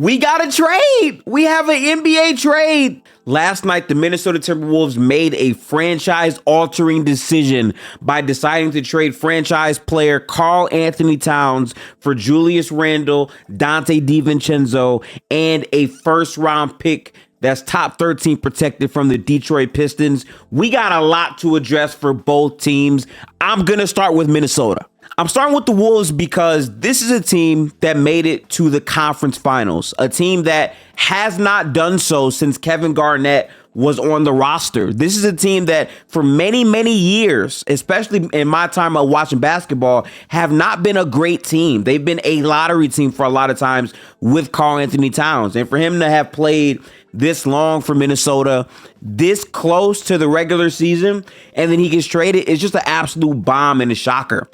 We got a trade. We have an NBA trade. Last night, the Minnesota Timberwolves made a franchise-altering decision by deciding to trade franchise player Karl Anthony Towns for Julius Randle, Dante DiVincenzo, and a first-round pick that's top 13 protected from the Detroit Pistons. We got a lot to address for both teams. I'm going to start with Minnesota. I'm starting with the Wolves because this is a team that made it to the conference finals, a team that has not done so since Kevin Garnett was on the roster. This is a team that for many, many years, especially in my time of watching basketball, have not been a great team. They've been a lottery team for a lot of times with Karl Anthony Towns. And for him to have played this long for Minnesota, this close to the regular season, and then he gets traded, it's just an absolute bomb and a shocker.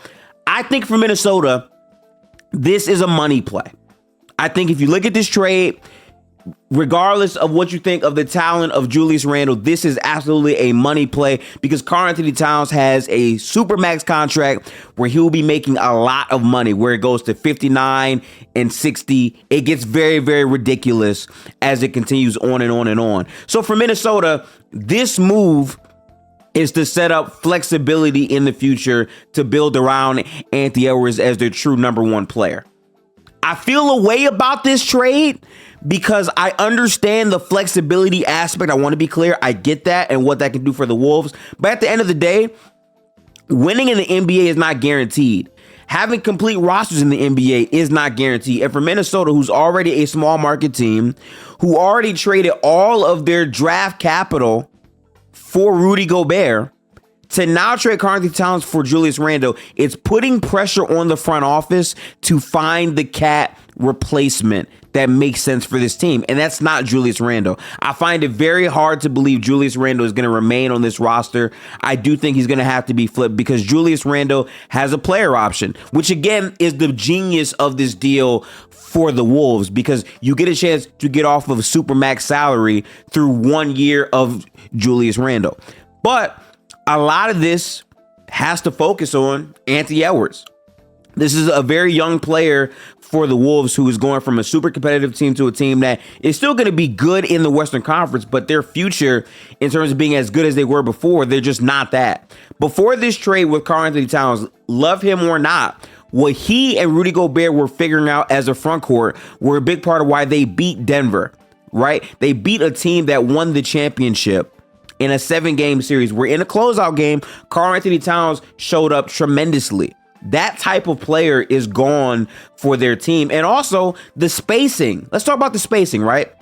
I think for Minnesota, this is a money play. I think if you look at this trade, regardless of what you think of the talent of Julius Randle, this is absolutely a money play because Karl Anthony Towns has a supermax contract where he will be making a lot of money, where it goes to 59 and 60. It gets very, very ridiculous as it continues on and on and on. So for Minnesota, this move is to set up flexibility in the future to build around Anthony Edwards as their true number one player. I feel a way about this trade because I understand the flexibility aspect. I want to be clear. I get that and what that can do for the Wolves. But at the end of the day, winning in the NBA is not guaranteed. Having complete rosters in the NBA is not guaranteed. And for Minnesota, who's already a small market team, who already traded all of their draft capital for Rudy Gobert, to now trade Karl Anthony Towns for Julius Randle, it's putting pressure on the front office to find the cat replacement that makes sense for this team. And that's not Julius Randle. I find it very hard to believe Julius Randle is going to remain on this roster. I do think he's going to have to be flipped because Julius Randle has a player option, which again is the genius of this deal for the Wolves, because you get a chance to get off of a supermax salary through 1 year of Julius Randle. But a lot of this has to focus on Anthony Edwards. This is a very young player for the Wolves who is going from a super competitive team to a team that is still going to be good in the Western Conference, but their future in terms of being as good as they were before, they're just not that. Before this trade with Karl Anthony Towns, love him or not, what he and Rudy Gobert were figuring out as a front court were a big part of why they beat Denver, right? They beat a team that won the championship in a 7-game series, where in a closeout game, Karl Anthony Towns showed up tremendously. That type of player is gone for their team. And also the spacing. Let's talk about the spacing, right?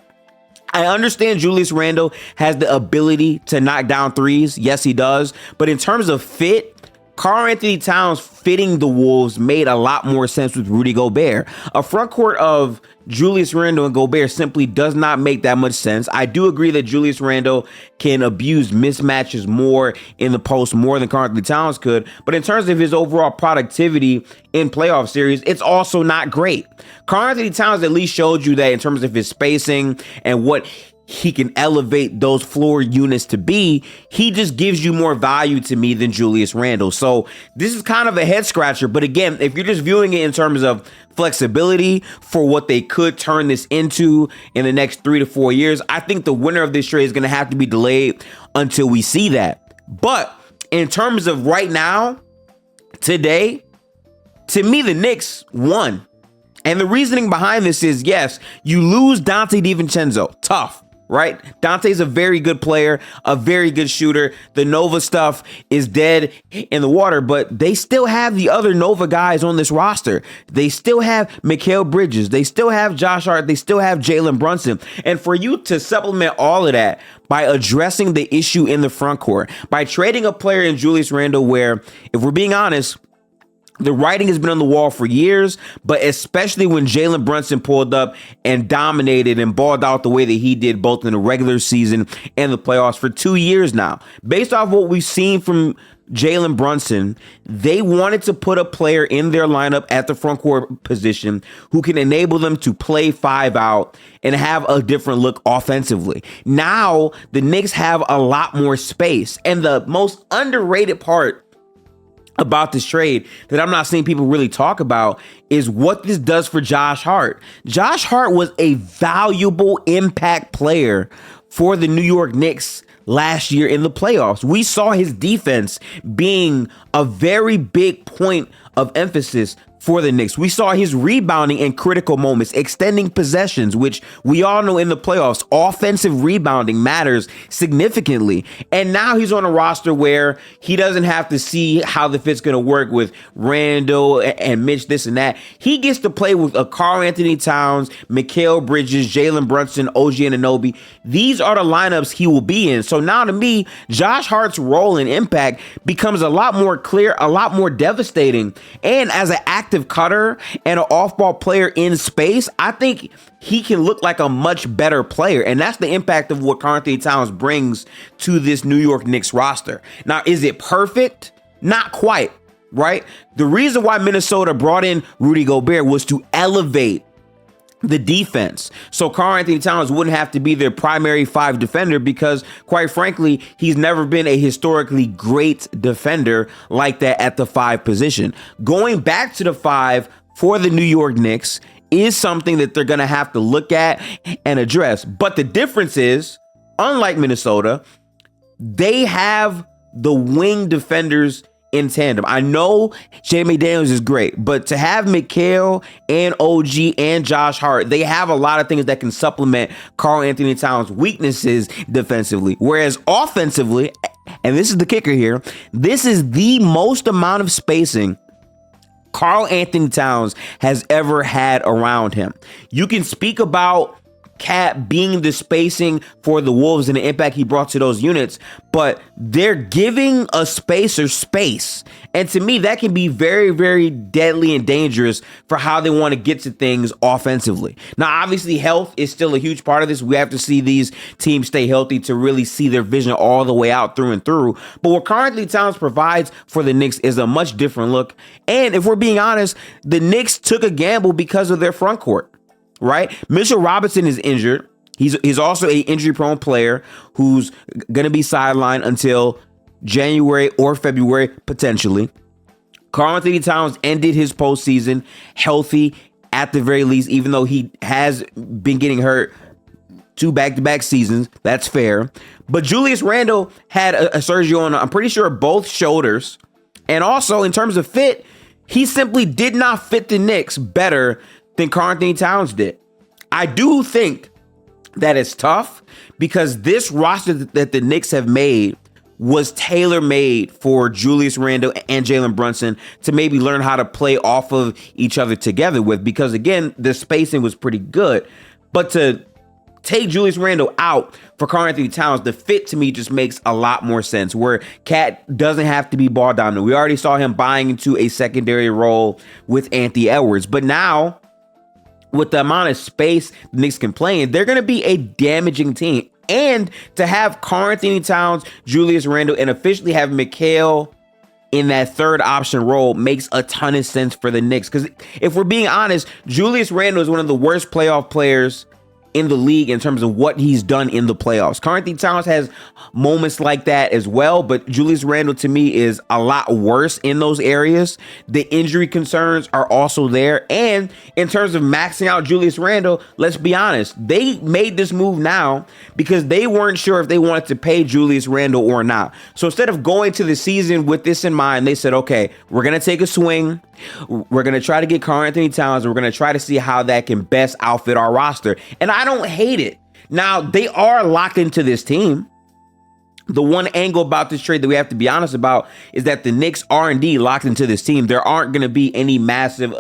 I understand Julius Randle has the ability to knock down threes. Yes, he does. But in terms of fit, Karl Anthony Towns fitting the Wolves made a lot more sense with Rudy Gobert. A front court of Julius Randle and Gobert simply does not make that much sense. I do agree that Julius Randle can abuse mismatches more in the post, more than Karl Anthony Towns could. But in terms of his overall productivity in playoff series, it's also not great. Karl Anthony Towns at least showed you that in terms of his spacing and what he can elevate those floor units to be, he just gives you more value to me than Julius Randle. So this is kind of a head scratcher. But again, if you're just viewing it in terms of flexibility for what they could turn this into in the next 3 to 4 years, I think the winner of this trade is going to have to be delayed until we see that. But in terms of right now, today, to me, the Knicks won. And the reasoning behind this is, yes, you lose Dante DiVincenzo. Tough. Right? Dante's a very good player, a very good shooter. The Nova stuff is dead in the water, but they still have the other Nova guys on this roster. They still have Mikal Bridges. They still have Josh Hart. They still have Jalen Brunson. And for you to supplement all of that by addressing the issue in the front court, by trading a player in Julius Randle where, if we're being honest, the writing has been on the wall for years, but especially when Jalen Brunson pulled up and dominated and balled out the way that he did both in the regular season and the playoffs for 2 years now. Based off what we've seen from Jalen Brunson, they wanted to put a player in their lineup at the front court position who can enable them to play 5 out and have a different look offensively. Now, the Knicks have a lot more space. And the most underrated part about this trade that I'm not seeing people really talk about is what this does for Josh Hart. Josh Hart was a valuable impact player for the New York Knicks last year in the playoffs. We saw his defense being a very big point of emphasis for the Knicks. We saw his rebounding in critical moments, extending possessions, which we all know in the playoffs, offensive rebounding matters significantly. And now he's on a roster where he doesn't have to see how the fit's going to work with Randle and Mitch, this and that. He gets to play with a Karl Anthony Towns, Mikal Bridges, Jalen Brunson, OG Anunoby. These are the lineups he will be in. So now to me, Josh Hart's role and impact becomes a lot more clear, a lot more devastating. And as an active cutter and an off-ball player in space, I think he can look like a much better player. And that's the impact of what Karl Anthony Towns brings to this New York Knicks roster. Now, is it perfect? Not quite, right? The reason why Minnesota brought in Rudy Gobert was to elevate the defense. So Karl Anthony Towns wouldn't have to be their primary 5 defender because, quite frankly, he's never been a historically great defender like that at the 5 position. Going back to the 5 for the New York Knicks is something that they're going to have to look at and address. But the difference is, unlike Minnesota, they have the wing defenders in tandem. I know Jamie Daniels is great, but to have Mikal and OG and Josh Hart, they have a lot of things that can supplement Karl Anthony Towns' weaknesses defensively. Whereas offensively, and this is the kicker here, this is the most amount of spacing Karl Anthony Towns has ever had around him. You can speak about Cat being the spacing for the Wolves and the impact he brought to those units, but they're giving a spacer space. And to me, that can be very, very deadly and dangerous for how they want to get to things offensively. Now, obviously, health is still a huge part of this. We have to see these teams stay healthy to really see their vision all the way out through and through. But what Karl Anthony Towns provides for the Knicks is a much different look. And if we're being honest, the Knicks took a gamble because of their front court. Right? Mitchell Robinson is injured. He's also an injury-prone player who's going to be sidelined until January or February, potentially. Karl Anthony Towns ended his postseason healthy at the very least, even though he has been getting hurt 2 back-to-back seasons. That's fair. But Julius Randle had a surgery on, I'm pretty sure, both shoulders. And also, in terms of fit, he simply did not fit the Knicks better than Karl Anthony Towns did. I do think that it's tough because this roster that the Knicks have made was tailor-made for Julius Randle and Jalen Brunson to maybe learn how to play off of each other together with, because again, the spacing was pretty good. But to take Julius Randle out for Karl Anthony Towns, the fit to me just makes a lot more sense, where Cat doesn't have to be ball dominant. We already saw him buying into a secondary role with Anthony Edwards, but now with the amount of space the Knicks can play in, they're going to be a damaging team. And to have Karl Anthony Towns, Julius Randle, and officially have Mikal in that third option role makes a ton of sense for the Knicks. Because if we're being honest, Julius Randle is one of the worst playoff players in the league in terms of what he's done in the playoffs. Karl Anthony Towns has moments like that as well, but Julius Randle to me is a lot worse in those areas. The injury concerns are also there. And in terms of maxing out Julius Randle, let's be honest, they made this move now because they weren't sure if they wanted to pay Julius Randle or not. So instead of going to the season with this in mind, they said, okay, we're going to take a swing. We're going to try to get Karl Anthony Towns, and we're going to try to see how that can best outfit our roster. And I don't hate it. Now, they are locked into this team. The one angle about this trade that we have to be honest about is that the Knicks are indeed locked into this team. There aren't going to be any massive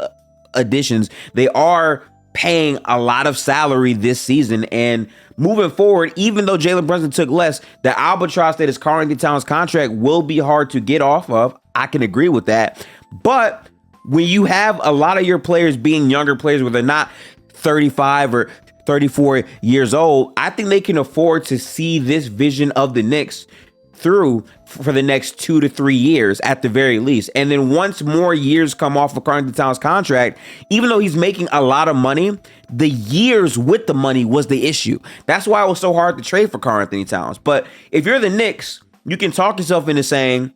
additions. They are paying a lot of salary this season, and moving forward, even though Jalen Brunson took less, the albatross that is Karl Anthony Towns' contract will be hard to get off of. I can agree with that. But when you have a lot of your players being younger players where they're not 35 or 34 years old, I think they can afford to see this vision of the Knicks through for the next 2 to 3 years at the very least. And then once more years come off of Karl Anthony Towns' contract, even though he's making a lot of money, the years with the money was the issue. That's why it was so hard to trade for Karl Anthony Towns. But if you're the Knicks, you can talk yourself into saying,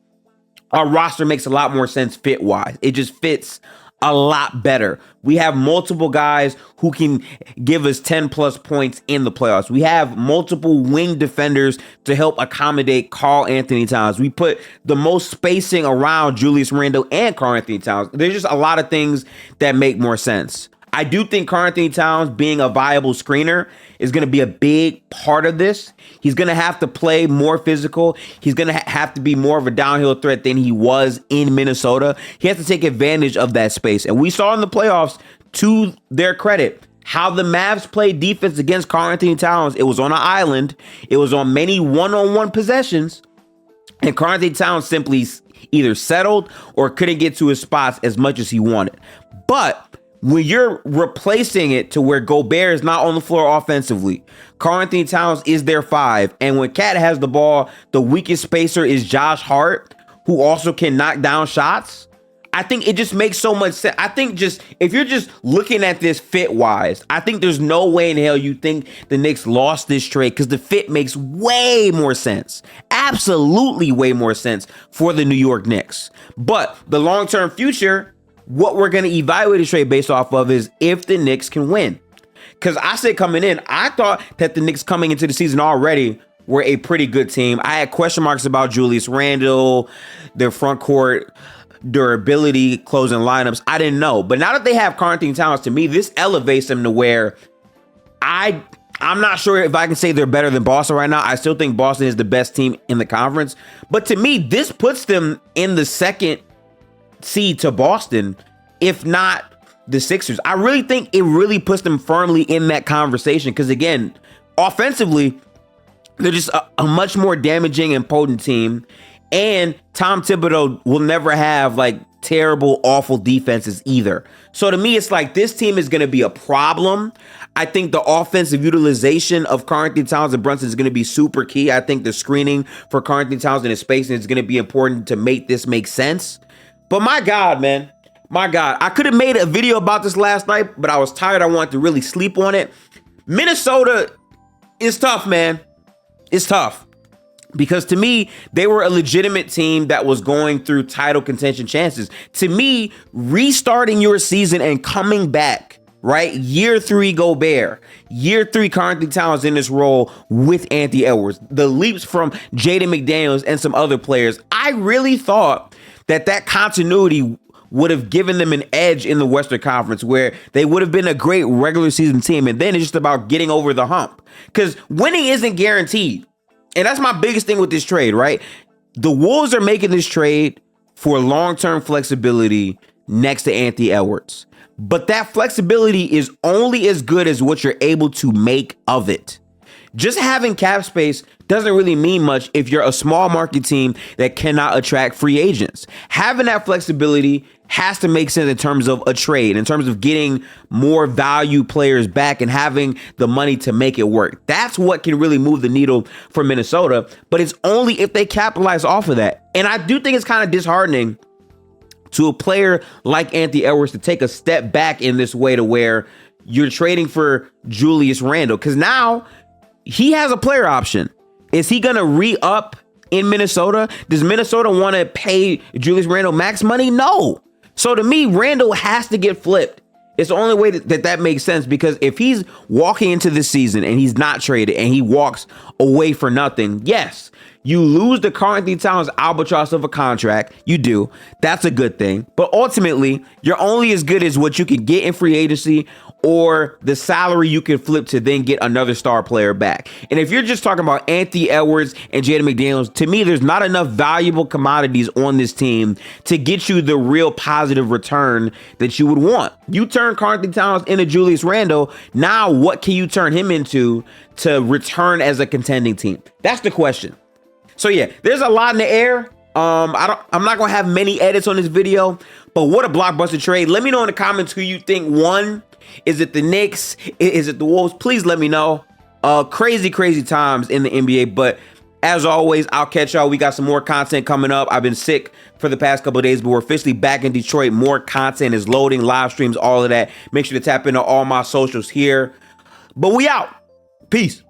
our roster makes a lot more sense fit-wise. It just fits a lot better. We have multiple guys who can give us 10 plus points in the playoffs. We have multiple wing defenders to help accommodate Karl Anthony Towns. We put the most spacing around Julius Randle and Karl Anthony Towns. There's just a lot of things that make more sense. I do think Karl Anthony Towns being a viable screener is going to be a big part of this. He's going to have to play more physical. He's going to have to be more of a downhill threat than he was in Minnesota. He has to take advantage of that space. And we saw in the playoffs, to their credit, how the Mavs played defense against Karl Anthony Towns. It was on an island. It was on many one-on-one possessions. And Karl Anthony Towns simply either settled or couldn't get to his spots as much as he wanted. But when you're replacing it to where Gobert is not on the floor offensively, Karl Anthony Towns is their 5. And when Cat has the ball, the weakest spacer is Josh Hart, who also can knock down shots. I think it just makes so much sense. I think just if you're just looking at this fit wise, I think there's no way in hell you think the Knicks lost this trade, because the fit makes way more sense. Absolutely way more sense for the New York Knicks. But the long-term future, what we're going to evaluate this trade based off of is if the Knicks can win. Because I said coming in, I thought that the Knicks coming into the season already were a pretty good team. I had question marks about Julius Randle, their front court durability, closing lineups. I didn't know. But now that they have Karl Anthony Towns, to me, this elevates them to where I'm not sure if I can say they're better than Boston right now. I still think Boston is the best team in the conference. But to me, this puts them in the second seed to Boston, if not the Sixers. I really think it really puts them firmly in that conversation. Because again, offensively, they're just a much more damaging and potent team. And Tom Thibodeau will never have like terrible, awful defenses either. So to me, it's like this team is going to be a problem. I think the offensive utilization of Karl Anthony Towns and Brunson is going to be super key. I think the screening for Karl Anthony Towns and his spacing is going to be important to make this make sense. But my God, man, my God, I could have made a video about this last night, but I was tired. I wanted to really sleep on it. Minnesota is tough, man. It's tough. Because to me, they were a legitimate team that was going through title contention chances. To me, restarting your season and coming back, right? Year 3 Gobert, year 3 Karl Anthony Towns in this role with Anthony Edwards, the leaps from Jaden McDaniels and some other players. I really thought that continuity would have given them an edge in the Western Conference, where they would have been a great regular season team. And then it's just about getting over the hump, because winning isn't guaranteed. And that's my biggest thing with this trade, right? The Wolves are making this trade for long-term flexibility next to Anthony Edwards. But that flexibility is only as good as what you're able to make of it. Just having cap space doesn't really mean much if you're a small market team that cannot attract free agents. Having that flexibility has to make sense in terms of a trade, in terms of getting more value players back and having the money to make it work. That's what can really move the needle for Minnesota, but it's only if they capitalize off of that. And I do think it's kind of disheartening to a player like Anthony Edwards to take a step back in this way, to where you're trading for Julius Randle, because now he has a player option. Is he going to re-up in Minnesota? Does Minnesota want to pay Julius Randle max money? No. So to me, Randle has to get flipped. It's the only way that makes sense, because if he's walking into this season and he's not traded and he walks away for nothing, yes, you lose the Karl Anthony Towns albatross of a contract. You do. That's a good thing. But ultimately, you're only as good as what you can get in free agency or the salary you can flip to then get another star player back. And if you're just talking about Anthony Edwards and Jaden McDaniels, to me, there's not enough valuable commodities on this team to get you the real positive return that you would want. You turn Karl Anthony Towns into Julius Randle. Now, what can you turn him into to return as a contending team? That's the question. So yeah, there's a lot in the air. I'm not gonna have many edits on this video, but what a blockbuster trade. Let me know in the comments who you think won. Is it the Knicks? Is it the Wolves? Please let me know. Crazy times in the NBA. But as always, I'll catch y'all. We got some more content coming up. I've been sick for the past couple of days, but we're officially back in Detroit. More content is loading, live streams, all of that. Make sure to tap into all my socials here. But we out. Peace.